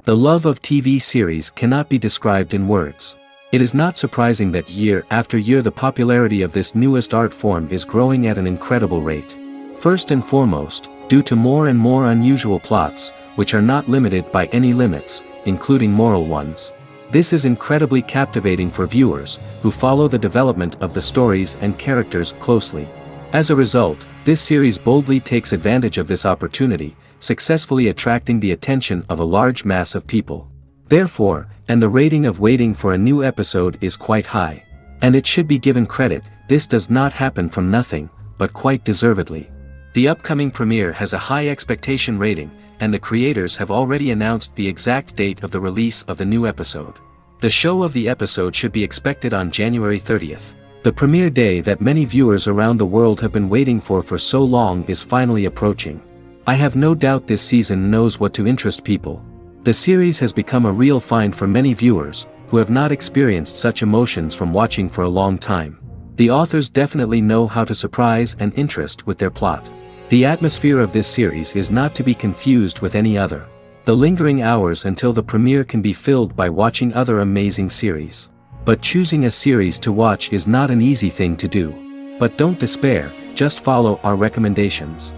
The love of TV series cannot be described in words. It is not surprising that year after year the popularity of this newest art form is growing at an incredible rate. First and foremost, due to more and more unusual plots, which are not limited by any limits, including moral ones. This is incredibly captivating for viewers, who follow the development of the stories and characters closely. As a result, this series boldly takes advantage of this opportunity, successfully attracting the attention of a large mass of people. Therefore, and the rating of waiting for a new episode is quite high. And it should be given credit, this does not happen from nothing, but quite deservedly. The upcoming premiere has a high expectation rating, and the creators have already announced the exact date of the release of the new episode. The show of the episode should be expected on January 30th. The premiere day that many viewers around the world have been waiting for so long is finally approaching. I have no doubt this season knows what to interest people. The series has become a real find for many viewers, who have not experienced such emotions from watching for a long time. The authors definitely know how to surprise and interest with their plot. The atmosphere of this series is not to be confused with any other. The lingering hours until the premiere can be filled by watching other amazing series. But choosing a series to watch is not an easy thing to do. But don't despair, just follow our recommendations.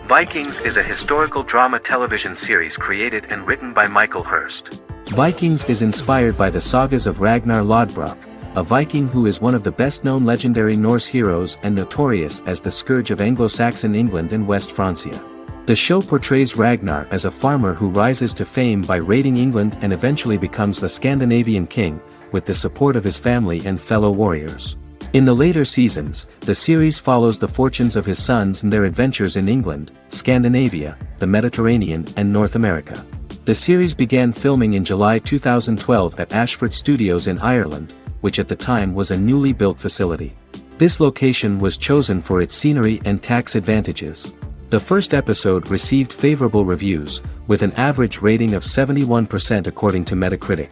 Vikings is a historical drama television series created and written by Michael Hurst. Vikings is inspired by the sagas of Ragnar Lodbrok, a Viking who is one of the best-known legendary Norse heroes and notorious as the scourge of Anglo-Saxon England and West Francia. The show portrays Ragnar as a farmer who rises to fame by raiding England and eventually becomes the Scandinavian king, with the support of his family and fellow warriors. In the later seasons, the series follows the fortunes of his sons and their adventures in England, Scandinavia, the Mediterranean and North America. The series began filming in July 2012 at Ashford Studios in Ireland, which at the time was a newly built facility. This location was chosen for its scenery and tax advantages. The first episode received favorable reviews, with an average rating of 71% according to Metacritic.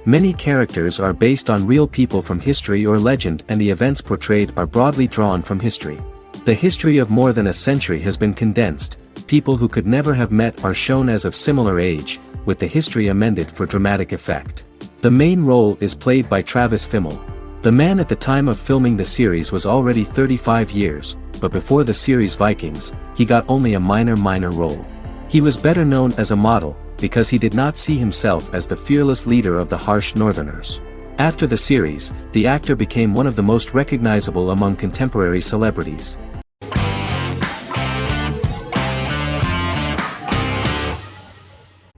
Many characters are based on real people from history or legend, and the events portrayed are broadly drawn from history. The history of more than a century has been condensed. People who could never have met are shown as of similar age, with the history amended for dramatic effect. The main role is played by Travis Fimmel. The man at the time of filming the series was already 35 years, but before the series Vikings, he got only a minor role. He was better known as a model, because he did not see himself as the fearless leader of the harsh Northerners. After the series, the actor became one of the most recognizable among contemporary celebrities.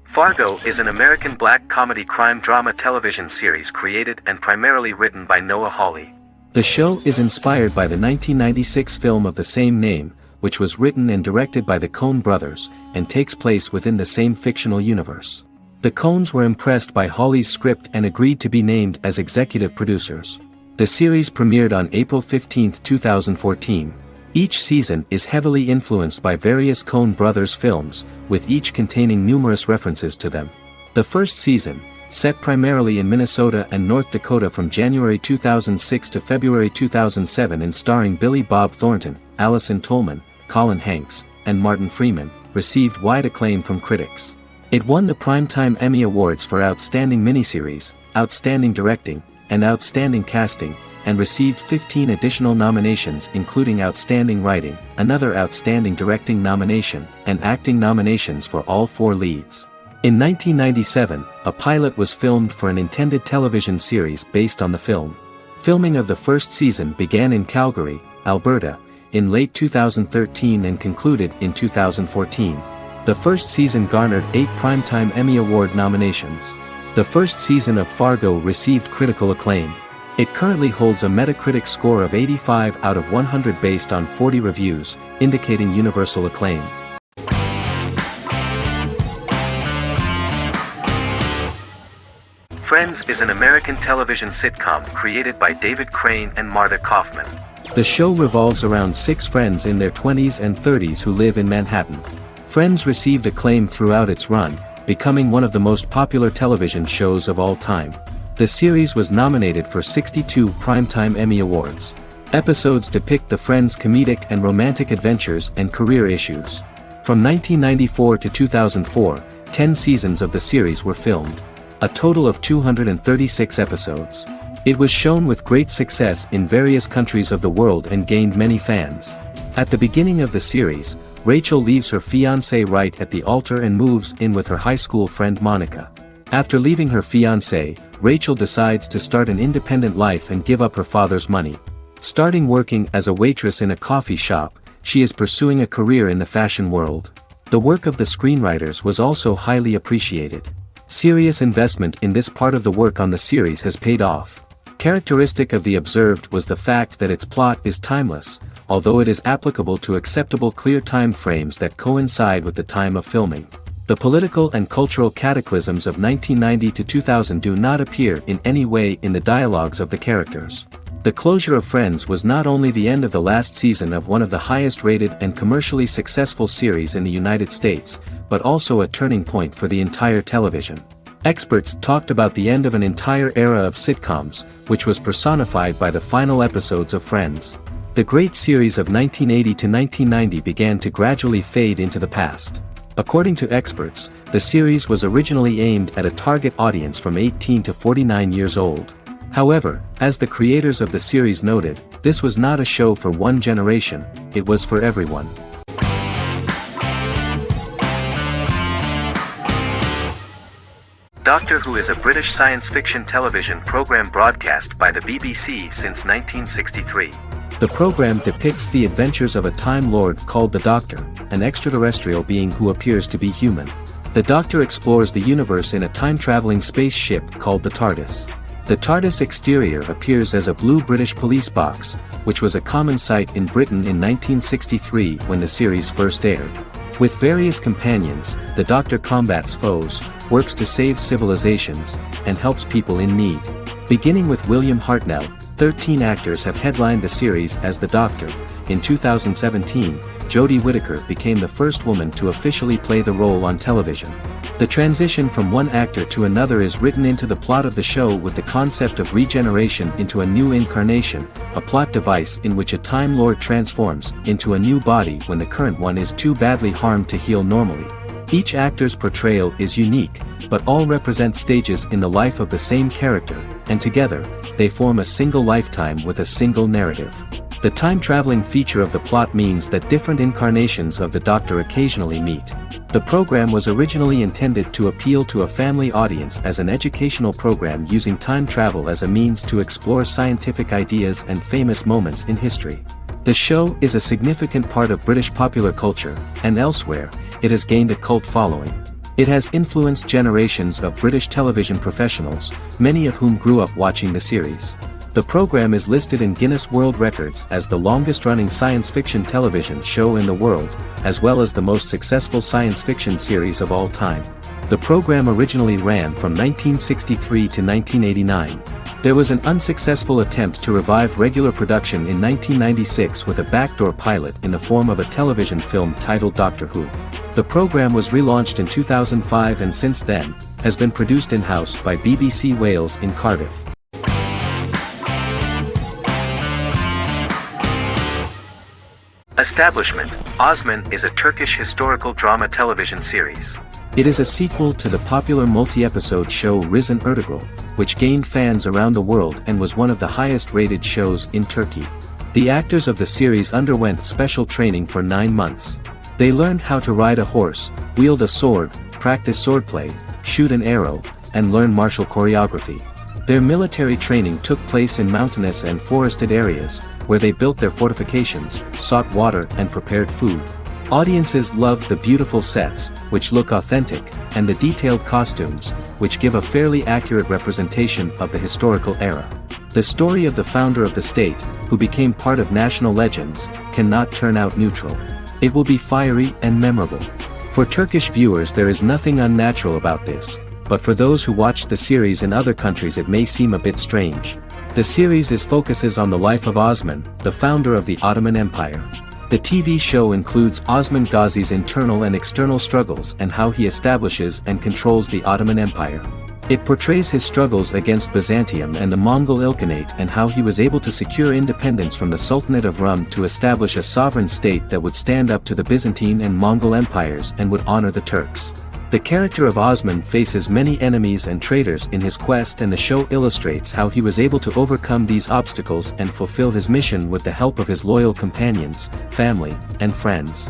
Fargo is an American black comedy crime drama television series created and primarily written by Noah Hawley. The show is inspired by the 1996 film of the same name, which was written and directed by the Coen brothers, and takes place within the same fictional universe. The Coens were impressed by Hawley's script and agreed to be named as executive producers. The series premiered on April 15, 2014. Each season is heavily influenced by various Coen brothers films, with each containing numerous references to them. The first season, set primarily in Minnesota and North Dakota from January 2006 to February 2007 and starring Billy Bob Thornton, Allison Tolman, Colin Hanks, and Martin Freeman, received wide acclaim from critics. It won the Primetime Emmy Awards for Outstanding Miniseries, Outstanding Directing, and Outstanding Casting, and received 15 additional nominations including Outstanding Writing, another Outstanding Directing nomination, and acting nominations for all 4 leads. In 1997, a pilot was filmed for an intended television series based on the film. Filming of the first season began in Calgary, Alberta, in late 2013 and concluded in 2014. The first season garnered 8 Primetime Emmy Award nominations. The first season of Fargo received critical acclaim. It currently holds a Metacritic score of 85 out of 100 based on 40 reviews, indicating universal acclaim. Friends is an American television sitcom created by David Crane and Marta Kaufman. The show revolves around 6 friends in their 20s and 30s who live in Manhattan. Friends received acclaim throughout its run, becoming one of the most popular television shows of all time. The series was nominated for 62 Primetime Emmy Awards. Episodes depict the friends' comedic and romantic adventures and career issues. From 1994 to 2004, 10 seasons of the series were filmed. A total of 236 episodes. It was shown with great success in various countries of the world and gained many fans. At the beginning of the series, Rachel leaves her fiancé right at the altar and moves in with her high school friend Monica. After leaving her fiancé, Rachel decides to start an independent life and give up her father's money. Starting working as a waitress in a coffee shop, she is pursuing a career in the fashion world. The work of the screenwriters was also highly appreciated. Serious investment in this part of the work on the series has paid off. Characteristic of The Observed was the fact that its plot is timeless, although it is applicable to acceptable clear time frames that coincide with the time of filming. The political and cultural cataclysms of 1990 to 2000 do not appear in any way in the dialogues of the characters. The closure of Friends was not only the end of the last season of one of the highest-rated and commercially successful series in the United States, but also a turning point for the entire television. Experts talked about the end of an entire era of sitcoms, which was personified by the final episodes of Friends. The great series of 1980 to 1990 began to gradually fade into the past. According to experts, the series was originally aimed at a target audience from 18 to 49 years old. However, as the creators of the series noted, this was not a show for one generation, it was for everyone. Doctor Who is a British science fiction television program broadcast by the BBC since 1963. The program depicts the adventures of a Time Lord called the Doctor, an extraterrestrial being who appears to be human. The Doctor explores the universe in a time-traveling spaceship called the TARDIS. The TARDIS exterior appears as a blue British police box, which was a common sight in Britain in 1963 when the series first aired. With various companions, the Doctor combats foes, works to save civilizations, and helps people in need. Beginning with William Hartnell, 13 actors have headlined the series as the Doctor. In 2017, Jodie Whittaker became the first woman to officially play the role on television. The transition from one actor to another is written into the plot of the show with the concept of regeneration into a new incarnation, a plot device in which a Time Lord transforms into a new body when the current one is too badly harmed to heal normally. Each actor's portrayal is unique, but all represent stages in the life of the same character, and together, they form a single lifetime with a single narrative. The time-traveling feature of the plot means that different incarnations of the Doctor occasionally meet. The program was originally intended to appeal to a family audience as an educational program using time travel as a means to explore scientific ideas and famous moments in history. The show is a significant part of British popular culture, and elsewhere, it has gained a cult following. It has influenced generations of British television professionals, many of whom grew up watching the series. The program is listed in Guinness World Records as the longest-running science fiction television show in the world, as well as the most successful science fiction series of all time. The program originally ran from 1963 to 1989. There was an unsuccessful attempt to revive regular production in 1996 with a backdoor pilot in the form of a television film titled Doctor Who. The program was relaunched in 2005 and since then, has been produced in-house by BBC Wales in Cardiff. Establishment: Osman is a Turkish historical drama television series. It is a sequel to the popular multi-episode show Risen Ertugrul, which gained fans around the world and was one of the highest-rated shows in Turkey. The actors of the series underwent special training for 9 months. They learned how to ride a horse, wield a sword, practice swordplay, shoot an arrow, and learn martial choreography. Their military training took place in mountainous and forested areas, where they built their fortifications, sought water and prepared food. Audiences loved the beautiful sets, which look authentic, and the detailed costumes, which give a fairly accurate representation of the historical era. The story of the founder of the state, who became part of national legends, cannot turn out neutral. It will be fiery and memorable. For Turkish viewers there is nothing unnatural about this, but for those who watch the series in other countries it may seem a bit strange. The series focuses on the life of Osman, the founder of the Ottoman Empire. The TV show includes Osman Ghazi's internal and external struggles and how he establishes and controls the Ottoman Empire. It portrays his struggles against Byzantium and the Mongol Ilkhanate and how he was able to secure independence from the Sultanate of Rum to establish a sovereign state that would stand up to the Byzantine and Mongol empires and would honor the Turks. The character of Osman faces many enemies and traitors in his quest, and the show illustrates how he was able to overcome these obstacles and fulfill his mission with the help of his loyal companions, family, and friends.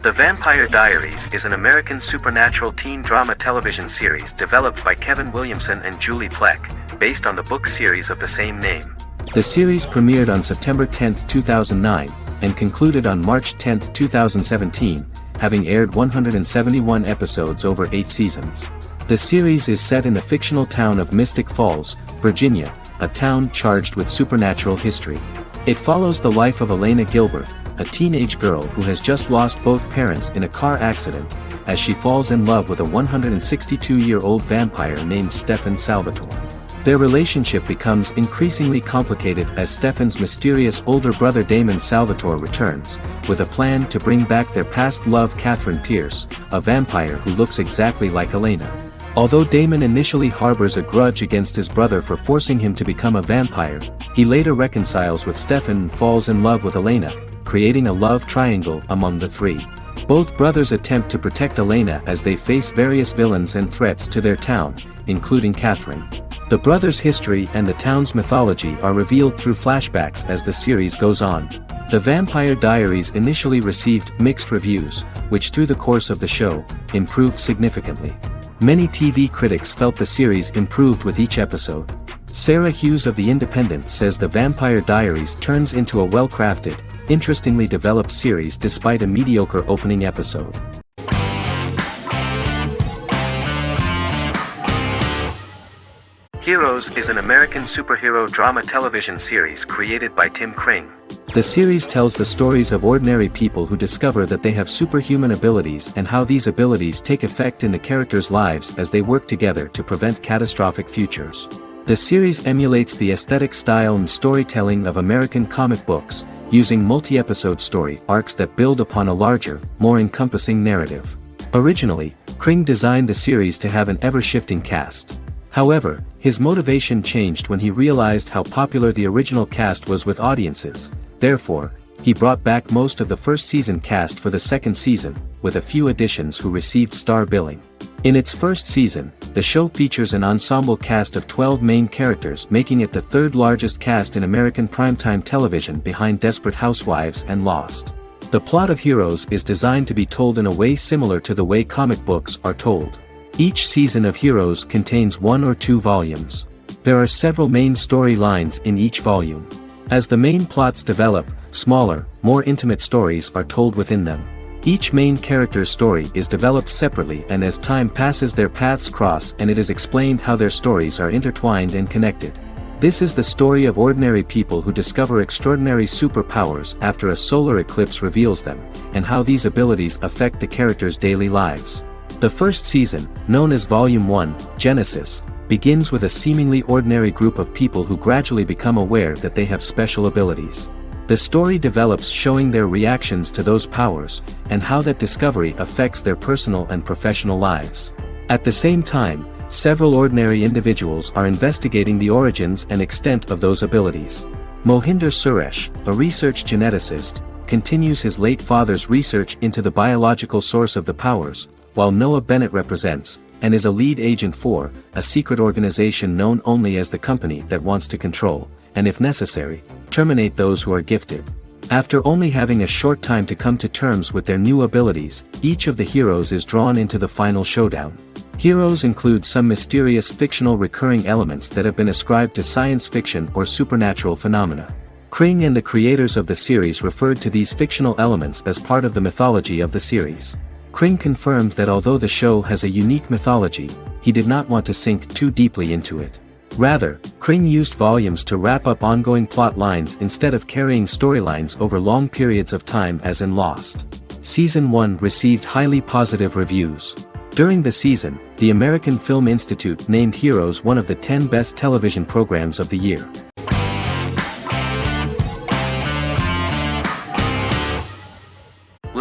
The Vampire Diaries is an American supernatural teen drama television series developed by Kevin Williamson and Julie Plec, based on the book series of the same name. The series premiered on September 10, 2009, and concluded on March 10, 2017, having aired 171 episodes over 8 seasons. The series is set in the fictional town of Mystic Falls, Virginia, a town charged with supernatural history. It follows the life of Elena Gilbert, a teenage girl who has just lost both parents in a car accident, as she falls in love with a 162-year-old vampire named Stefan Salvatore. Their relationship becomes increasingly complicated as Stefan's mysterious older brother Damon Salvatore returns, with a plan to bring back their past love Catherine Pierce, a vampire who looks exactly like Elena. Although Damon initially harbors a grudge against his brother for forcing him to become a vampire, he later reconciles with Stefan and falls in love with Elena, creating a love triangle among the three. Both brothers attempt to protect Elena as they face various villains and threats to their town, including Catherine. The brothers' history and the town's mythology are revealed through flashbacks as the series goes on. The Vampire Diaries initially received mixed reviews, which through the course of the show, improved significantly. Many TV critics felt the series improved with each episode. Sarah Hughes of The Independent says The Vampire Diaries turns into a well-crafted, interestingly developed series despite a mediocre opening episode. Heroes is an American superhero drama television series created by Tim Kring. The series tells the stories of ordinary people who discover that they have superhuman abilities and how these abilities take effect in the characters' lives as they work together to prevent catastrophic futures. The series emulates the aesthetic style and storytelling of American comic books, using multi-episode story arcs that build upon a larger, more encompassing narrative. Originally, Kring designed the series to have an ever-shifting cast. However, his motivation changed when he realized how popular the original cast was with audiences. Therefore, he brought back most of the first season cast for the second season, with a few additions who received star billing. In its first season, the show features an ensemble cast of 12 main characters, making it the third largest cast in American primetime television behind Desperate Housewives and Lost. The plot of Heroes is designed to be told in a way similar to the way comic books are told. Each season of Heroes contains 1 or 2 volumes. There are several main storylines in each volume. As the main plots develop, smaller, more intimate stories are told within them. Each main character's story is developed separately, and as time passes their paths cross and it is explained how their stories are intertwined and connected. This is the story of ordinary people who discover extraordinary superpowers after a solar eclipse reveals them, and how these abilities affect the characters' daily lives. The first season, known as Volume 1, Genesis, begins with a seemingly ordinary group of people who gradually become aware that they have special abilities. The story develops showing their reactions to those powers, and how that discovery affects their personal and professional lives. At the same time, several ordinary individuals are investigating the origins and extent of those abilities. Mohinder Suresh, a research geneticist, continues his late father's research into the biological source of the powers, while Noah Bennett represents, and is a lead agent for, a secret organization known only as the company that wants to control, and if necessary, terminate those who are gifted. After only having a short time to come to terms with their new abilities, each of the heroes is drawn into the final showdown. Heroes include some mysterious fictional recurring elements that have been ascribed to science fiction or supernatural phenomena. Kring and the creators of the series referred to these fictional elements as part of the mythology of the series. Kring confirmed that although the show has a unique mythology, he did not want to sink too deeply into it. Rather, Kring used volumes to wrap up ongoing plot lines instead of carrying storylines over long periods of time as in Lost. Season 1 received highly positive reviews. During the season, the American Film Institute named Heroes one of the 10 best television programs of the year.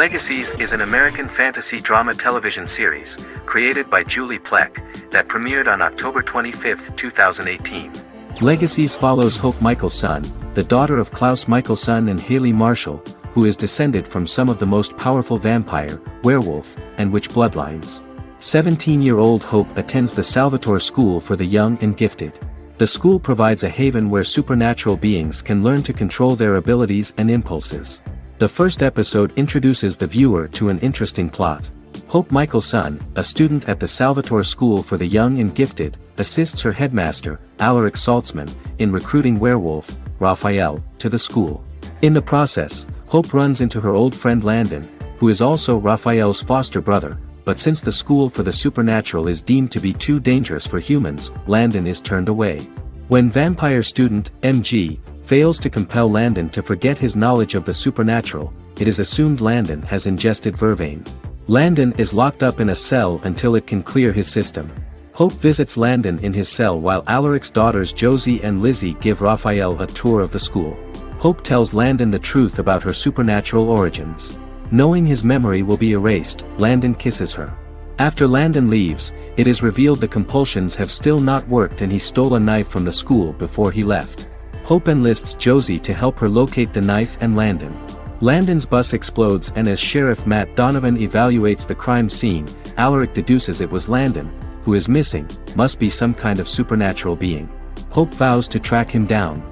Legacies is an American fantasy drama television series, created by Julie Plec, that premiered on October 25, 2018. Legacies follows Hope Michelson, the daughter of Klaus Michelson and Haley Marshall, who is descended from some of the most powerful vampire, werewolf, and witch bloodlines. 17-year-old Hope attends the Salvatore School for the Young and Gifted. The school provides a haven where supernatural beings can learn to control their abilities and impulses. The first episode introduces the viewer to an interesting plot. Hope Michelson, a student at the Salvatore School for the Young and Gifted, assists her headmaster, Alaric Saltzman, in recruiting werewolf, Raphael, to the school. In the process, Hope runs into her old friend Landon, who is also Raphael's foster brother, but since the school for the supernatural is deemed to be too dangerous for humans, Landon is turned away. When vampire student, MG, fails to compel Landon to forget his knowledge of the supernatural, it is assumed Landon has ingested vervain. Landon is locked up in a cell until it can clear his system. Hope visits Landon in his cell while Alaric's daughters Josie and Lizzie give Raphael a tour of the school. Hope tells Landon the truth about her supernatural origins. Knowing his memory will be erased, Landon kisses her. After Landon leaves, it is revealed the compulsions have still not worked and he stole a knife from the school before he left. Hope enlists Josie to help her locate the knife and Landon. Landon's bus explodes and as Sheriff Matt Donovan evaluates the crime scene, Alaric deduces it was Landon, who is missing, must be some kind of supernatural being. Hope vows to track him down.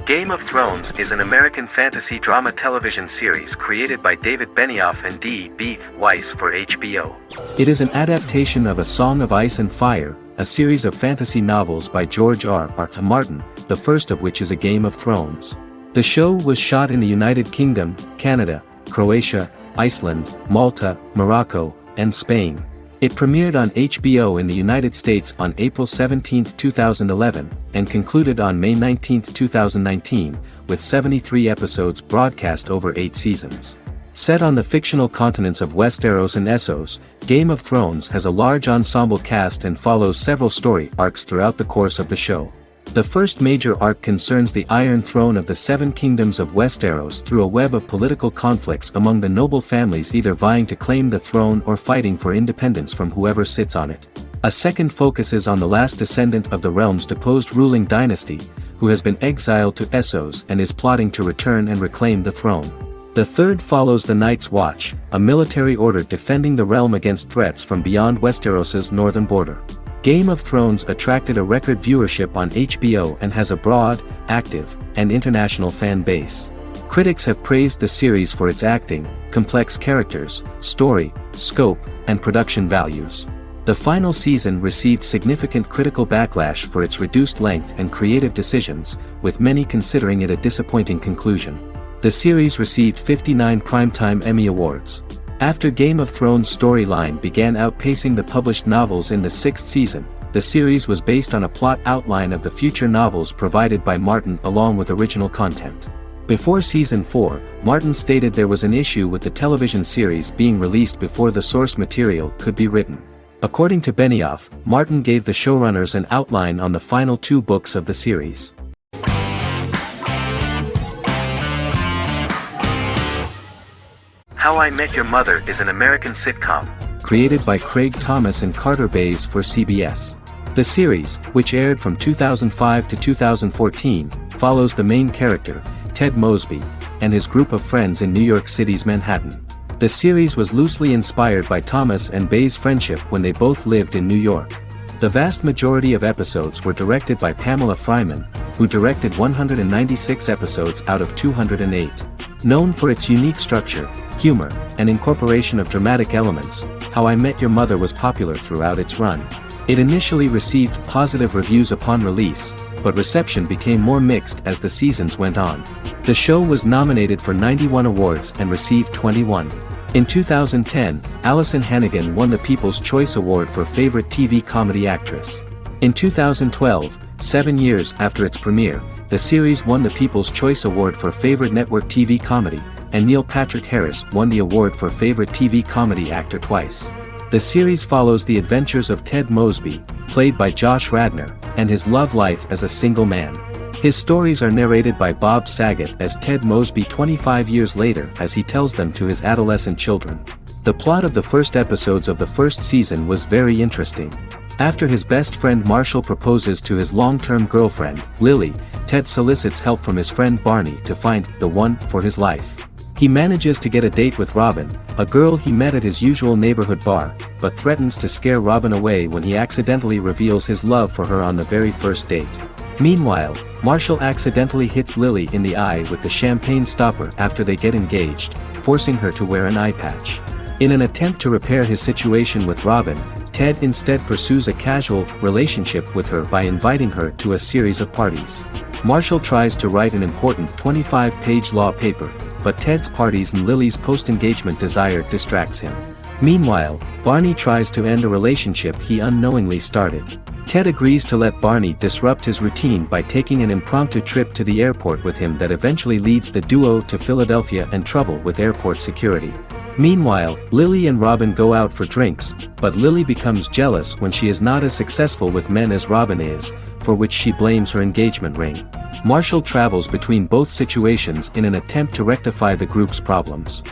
Game of Thrones is an American fantasy drama television series created by David Benioff and D.B. Weiss for HBO. It is an adaptation of A Song of Ice and Fire, a series of fantasy novels by George R.R. Martin, the first of which is A Game of Thrones. The show was shot in the United Kingdom, Canada, Croatia, Iceland, Malta, Morocco, and Spain. It premiered on HBO in the United States on April 17, 2011, and concluded on May 19, 2019, with 73 episodes broadcast over 8 seasons. Set on the fictional continents of Westeros and Essos, Game of Thrones has a large ensemble cast and follows several story arcs throughout the course of the show. The first major arc concerns the Iron Throne of the Seven Kingdoms of Westeros through a web of political conflicts among the noble families either vying to claim the throne or fighting for independence from whoever sits on it. A second focuses on the last descendant of the realm's deposed ruling dynasty, who has been exiled to Essos and is plotting to return and reclaim the throne. The third follows the Night's Watch, a military order defending the realm against threats from beyond Westeros's northern border. Game of Thrones attracted a record viewership on HBO and has a broad, active, and international fan base. Critics have praised the series for its acting, complex characters, story, scope, and production values. The final season received significant critical backlash for its reduced length and creative decisions, with many considering it a disappointing conclusion. The series received 59 Primetime Emmy Awards. After Game of Thrones' storyline began outpacing the published novels in the 6th season, the series was based on a plot outline of the future novels provided by Martin along with original content. Before Season 4, Martin stated there was an issue with the television series being released before the source material could be written. According to Benioff, Martin gave the showrunners an outline on the final 2 books of the series. How I Met Your Mother is an American sitcom. Created by Craig Thomas and Carter Bays for CBS. The series, which aired from 2005 to 2014, follows the main character, Ted Mosby, and his group of friends in New York City's Manhattan. The series was loosely inspired by Thomas and Bays' friendship when they both lived in New York. The vast majority of episodes were directed by Pamela Fryman, who directed 196 episodes out of 208. Known for its unique structure, humor, and incorporation of dramatic elements, How I Met Your Mother was popular throughout its run. It initially received positive reviews upon release, but reception became more mixed as the seasons went on. The show was nominated for 91 awards and received 21. In 2010, Allison Hannigan won the People's Choice Award for Favorite TV Comedy Actress. In 2012, 7 years after its premiere, the series won the People's Choice Award for Favorite Network TV Comedy, and Neil Patrick Harris won the award for Favorite TV Comedy Actor twice. The series follows the adventures of Ted Mosby, played by Josh Radnor, and his love life as a single man. His stories are narrated by Bob Saget as Ted Mosby 25 years later as he tells them to his adolescent children. The plot of the first episodes of the first season was very interesting. After his best friend Marshall proposes to his long-term girlfriend, Lily, Ted solicits help from his friend Barney to find the one for his life. He manages to get a date with Robin, a girl he met at his usual neighborhood bar, but threatens to scare Robin away when he accidentally reveals his love for her on the very first date. Meanwhile, Marshall accidentally hits Lily in the eye with the champagne stopper after they get engaged, forcing her to wear an eye patch. In an attempt to repair his situation with Robin, Ted instead pursues a casual relationship with her by inviting her to a series of parties. Marshall tries to write an important 25-page law paper, but Ted's parties and Lily's post-engagement desire distracts him. Meanwhile, Barney tries to end a relationship he unknowingly started. Ted agrees to let Barney disrupt his routine by taking an impromptu trip to the airport with him that eventually leads the duo to Philadelphia and trouble with airport security. Meanwhile, Lily and Robin go out for drinks, but Lily becomes jealous when she is not as successful with men as Robin is, for which she blames her engagement ring. Marshall travels between both situations in an attempt to rectify the group's problems.